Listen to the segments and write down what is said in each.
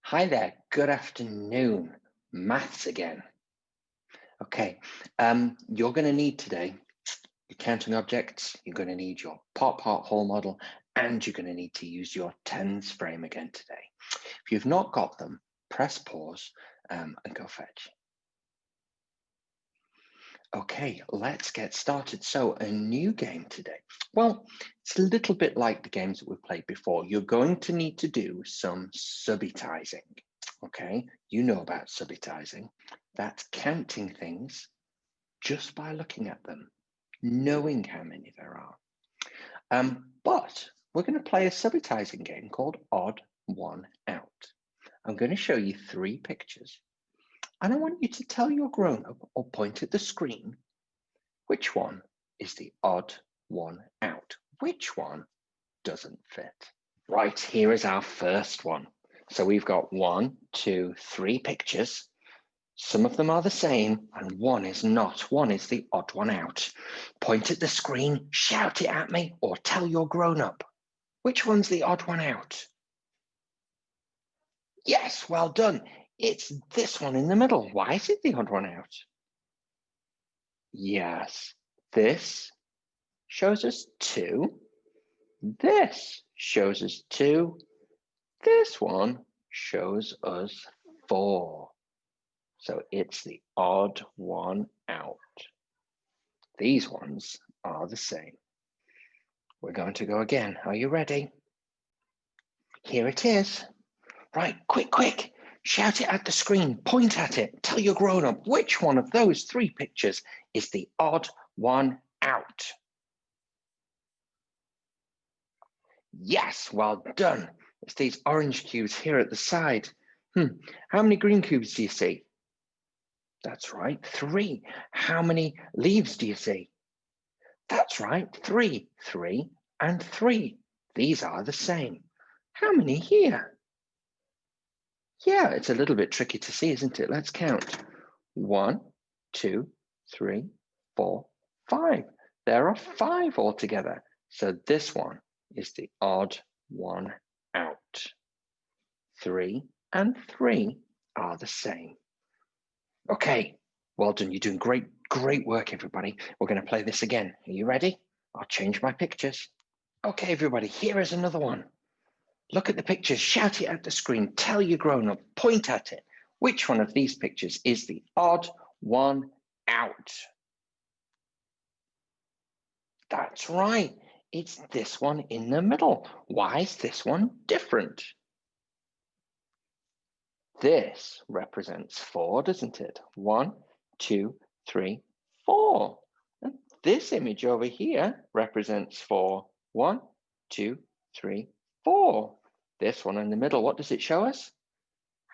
Hi there, good afternoon. Maths again. Okay, you're going to need today your counting objects, you're going to need your part whole model, and you're going to need to use your tens frame again today. If you've not got them, press pause and go fetch. Okay, let's get started. So a new game today. Well, it's a little bit like the games that we've played before. You're going to need to do some subitizing. Okay, you know about subitizing. That's counting things just by looking at them, knowing how many there are. But we're going to play a subitizing game called Odd One Out. I'm going to show you three pictures, and I want you to tell your grown-up or point at the screen which one is the odd one out, which one doesn't fit. Right, here is our first one. So we've got 1, 2, 3 pictures. Some of them are the same and one is not. One is the odd one out. Point at the screen, shout it at me, or tell your grown-up. Which one's the odd one out? Yes, well done. It's this one in the middle. Why is it the odd one out? Yes, this shows us 2. This shows us 2. This one shows us 4. So it's the odd one out. These ones are the same. We're going to go again. Are you ready? Here it is. Right, quick, quick. Shout it at the screen. Point at it. Tell your grown-up which one of those 3 pictures is the odd one out. Yes, well done. It's these orange cubes here at the side. How many green cubes do you see? That's right, 3. How many leaves do you see? That's right, 3. 3 and 3. These are the same. How many here? Yeah, it's a little bit tricky to see, isn't it? Let's count. 1, 2, 3, 4, 5. There are 5 altogether. So this one is the odd one out. 3 and 3 are the same. Okay, well done. You're doing great work, everybody. We're going to play this again. Are you ready? I'll change my pictures. Okay, everybody, here is another one. Look at the pictures, shout it at the screen, tell your grown-up, point at it. Which one of these pictures is the odd one out? That's right, it's this one in the middle. Why is this one different? This represents 4, doesn't it? 1, 2, 3, 4. And this image over here represents 4. 1, 2, 3, 4. This one in the middle, what does it show us?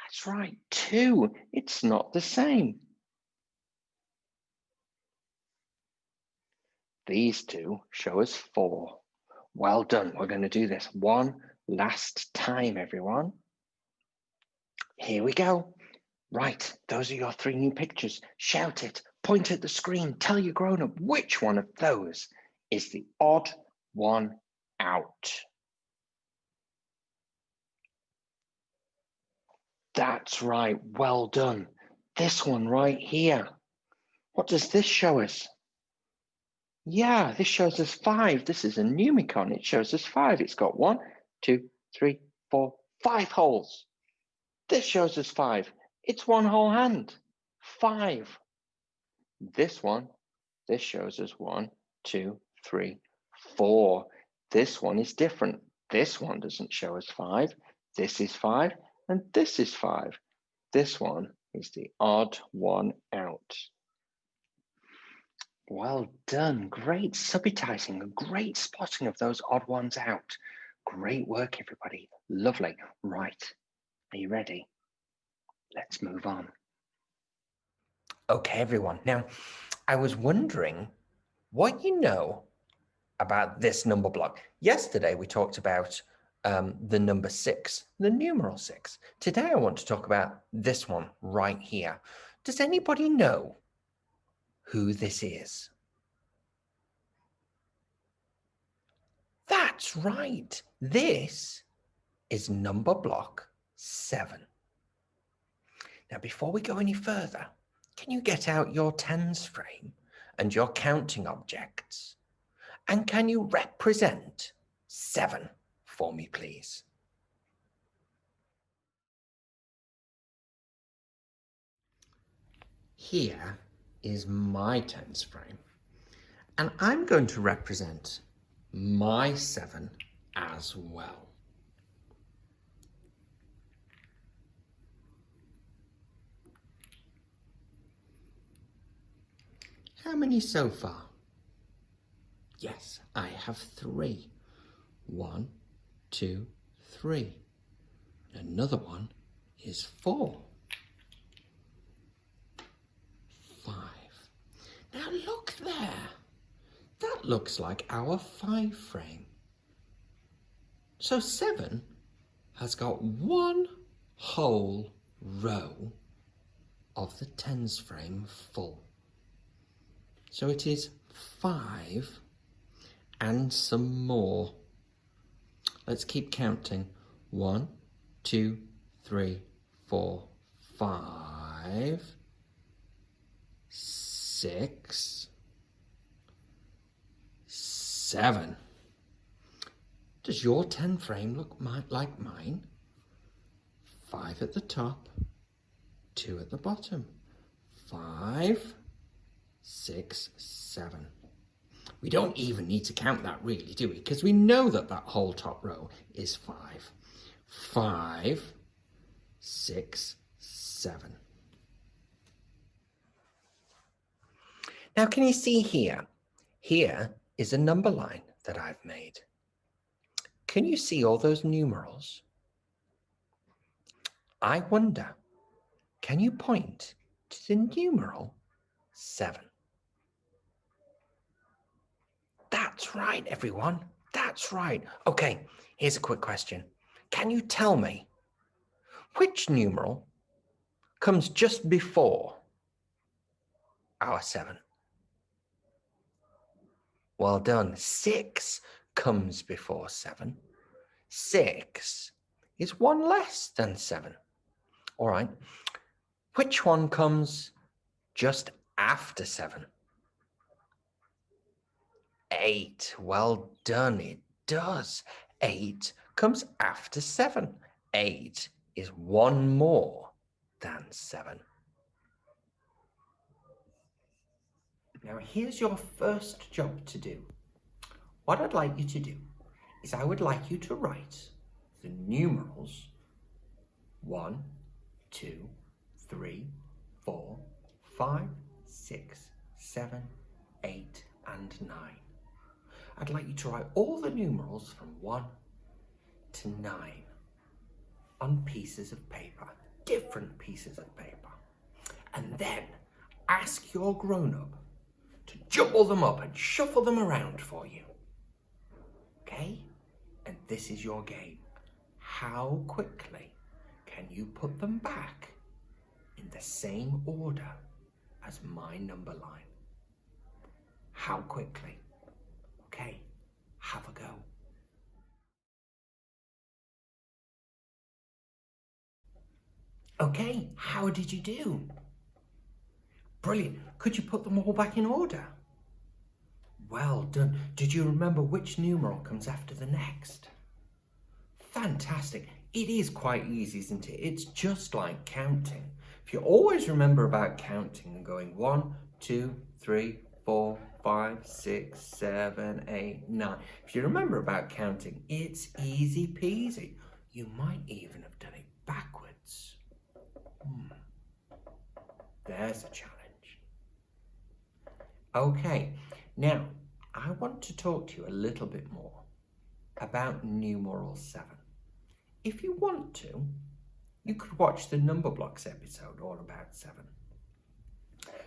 That's right, 2. It's not the same. These two show us 4. Well done. We're going to do this one last time, everyone. Here we go. Right, those are your 3 new pictures. Shout it, point at the screen, tell your grown-up which one of those is the odd one out. That's right, well done. This one right here. What does this show us? Yeah, this shows us 5. This is a numicon. It shows us 5. It's got 1, 2, 3, 4, 5 holes. This shows us 5. It's 1 whole hand. 5. This one, this shows us 1, 2, 3, 4. This one is different. This one doesn't show us 5. This is 5, and this is 5. This one is the odd one out. Well done. Great subitizing, great spotting of those odd ones out. Great work, everybody. Lovely. Right. Are you ready? Let's move on. Okay, everyone. Now, I was wondering what you know about this number block. Yesterday, we talked about the number 6, the numeral 6. Today, I want to talk about this one right here. Does anybody know who this is? That's right. This is number block 7. Now, before we go any further, can you get out your tens frame and your counting objects? And can you represent 7 for me, please? Here is my tens frame, and I'm going to represent my 7 as well. How many so far? Yes, I have 3. 1, 2, 3. Another one is 4. 5. Now look there. That looks like our 5 frame. So 7 has got one whole row of the tens frame full. So it is 5 and some more. Let's keep counting. 1, 2, 3, 4, 5, 6, 7. Does your 10 frame look like mine? 5 at the top, 2 at the bottom. 5, 6, 7. We don't even need to count that really, do we? Because we know that that whole top row is 5. 5, 6, 7. Now, can you see here? Here is a number line that I've made. Can you see all those numerals? I wonder, can you point to the numeral 7? That's right, everyone. That's right. Okay, here's a quick question. Can you tell me which numeral comes just before our 7? Well done. 6 comes before 7. 6 is 1 less than 7. All right. Which one comes just after 7? 8. Well done. It does. 8 comes after 7. 8 is 1 more than 7. Now, here's your first job to do. What I'd like you to do is I would like you to write the numerals 1, 2, 3, 4, 5, 6, 7, 8, and 9. I'd like you to write all the numerals from 1 to 9 on pieces of paper, different pieces of paper. And then ask your grown-up to jumble them up and shuffle them around for you. Okay? And this is your game. How quickly can you put them back in the same order as my number line? How quickly? Okay, have a go. Okay, how did you do? Brilliant. Could you put them all back in order? Well done. Did you remember which numeral comes after the next? Fantastic. It is quite easy, isn't it? It's just like counting. If you always remember about counting and going 1, 2, 3, 4, 5, 6, 7, 8, 9. If you remember about counting, it's easy peasy. You might even have done it backwards. There's a challenge. Okay, now I want to talk to you a little bit more about numeral 7. If you want to, you could watch the Number Blocks episode all about 7.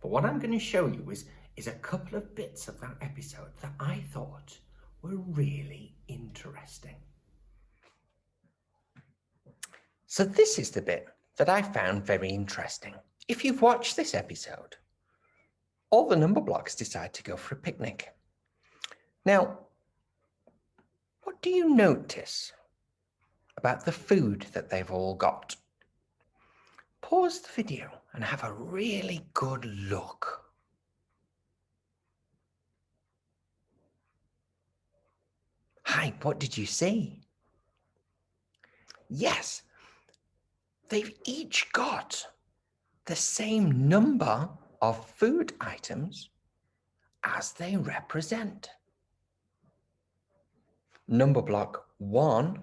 But what I'm going to show you is a couple of bits of that episode that I thought were really interesting. So this is the bit that I found very interesting. If you've watched this episode, all the Number Blocks decide to go for a picnic. Now, what do you notice about the food that they've all got? pause the video and have a really good look. Hi, what did you see? Yes, they've each got the same number of food items as they represent. Number block 1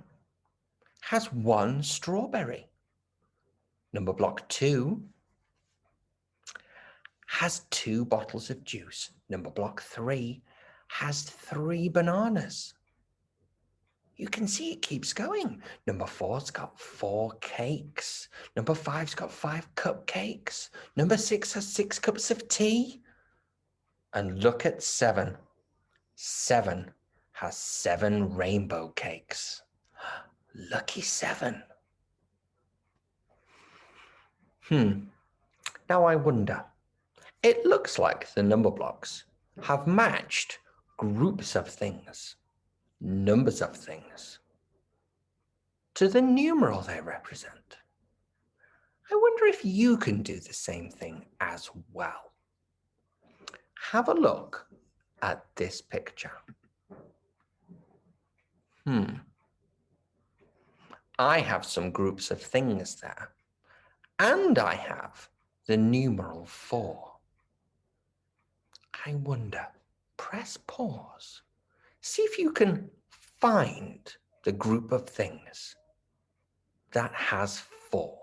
has 1 strawberry. Number block 2 has 2 bottles of juice. Number block 3 has 3 bananas. You can see it keeps going. Number 4's got 4 cakes. Number 5's got 5 cupcakes. Number 6 has 6 cups of tea. And look at 7. 7 has 7 rainbow cakes. Lucky 7. Now I wonder, it looks like the number blocks have matched groups of things, numbers of things, to the numeral they represent. I wonder if you can do the same thing as well. Have a look at this picture. I have some groups of things there, and I have the numeral 4. I wonder, press pause. See if you can find the group of things that has 4.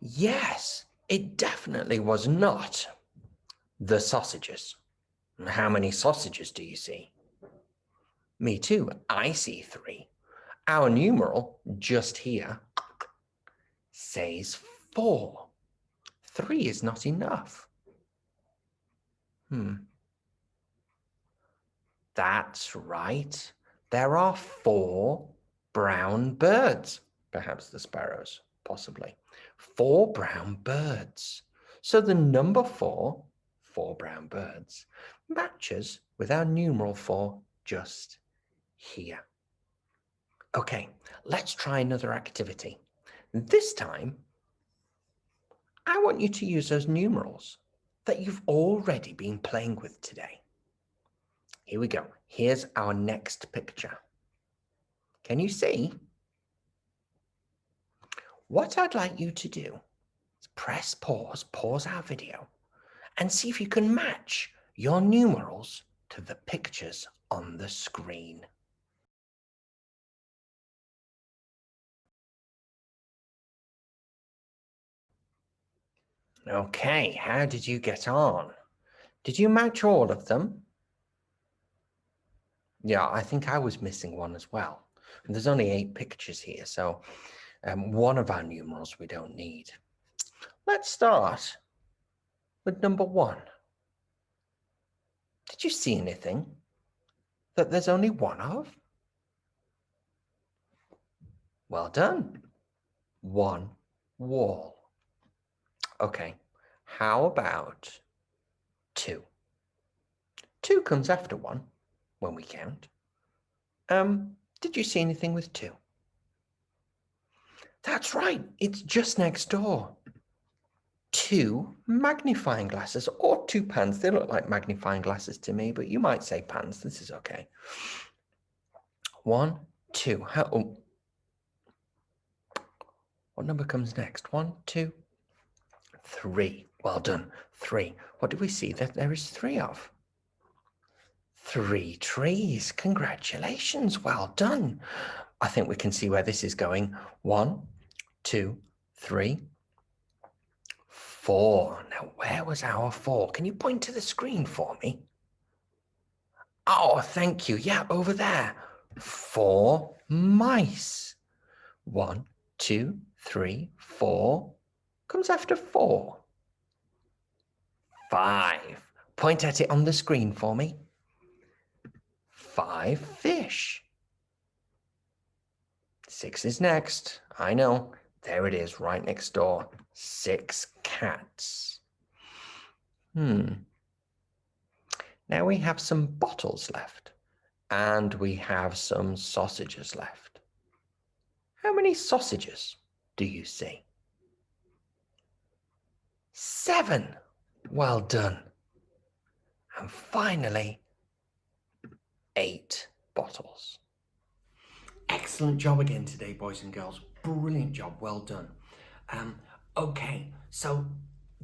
Yes, it definitely was not the sausages. How many sausages do you see? Me too, I see 3. Our numeral just here says 4. 3 is not enough. That's right. There are 4 brown birds. Perhaps the sparrows, possibly. 4 brown birds. So the number 4, 4 brown birds, matches with our numeral 4 just here. Okay, let's try another activity. This time, I want you to use those numerals that you've already been playing with today. Here we go. Here's our next picture. Can you see? What I'd like you to do is press pause our video, and see if you can match your numerals to the pictures on the screen. Okay, how did you get on? Did you match all of them? Yeah, I think I was missing one as well. And there's only 8 pictures here, so one of our numerals we don't need. Let's start with number 1. Did you see anything that there's only one of? Well done. 1 wall. Okay, how about 2? 2 comes after 1 when we count. Did you see anything with 2? That's right, it's just next door. 2 magnifying glasses, or 2 pans. They look like magnifying glasses to me, but you might say pans. This is okay. 1, 2. What number comes next? 1, 2, 3. Well done. 3. What do we see that there is 3 of? 3 trees. Congratulations. Well done. I think we can see where this is going. 1, 2, 3, 4. Now, where was our 4? Can you point to the screen for me? Oh, thank you. Yeah, over there. 4 mice. 1, 2, 3, 4. Comes after 4. 5. Point at it on the screen for me. 5 fish. 6 is next. I know. There it is, right next door. 6 cats. Now we have some bottles left, and we have some sausages left. How many sausages do you see? 7. Well done. And finally, 8 bottles. Excellent job again today, boys and girls. Brilliant job. Well done. Okay, so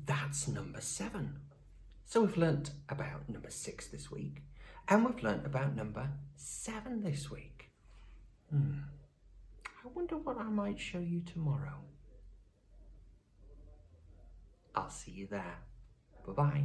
that's number 7. So we've learnt about number 6 this week, and we've learnt about number 7 this week. I wonder what I might show you tomorrow. I'll see you there. Bye-bye.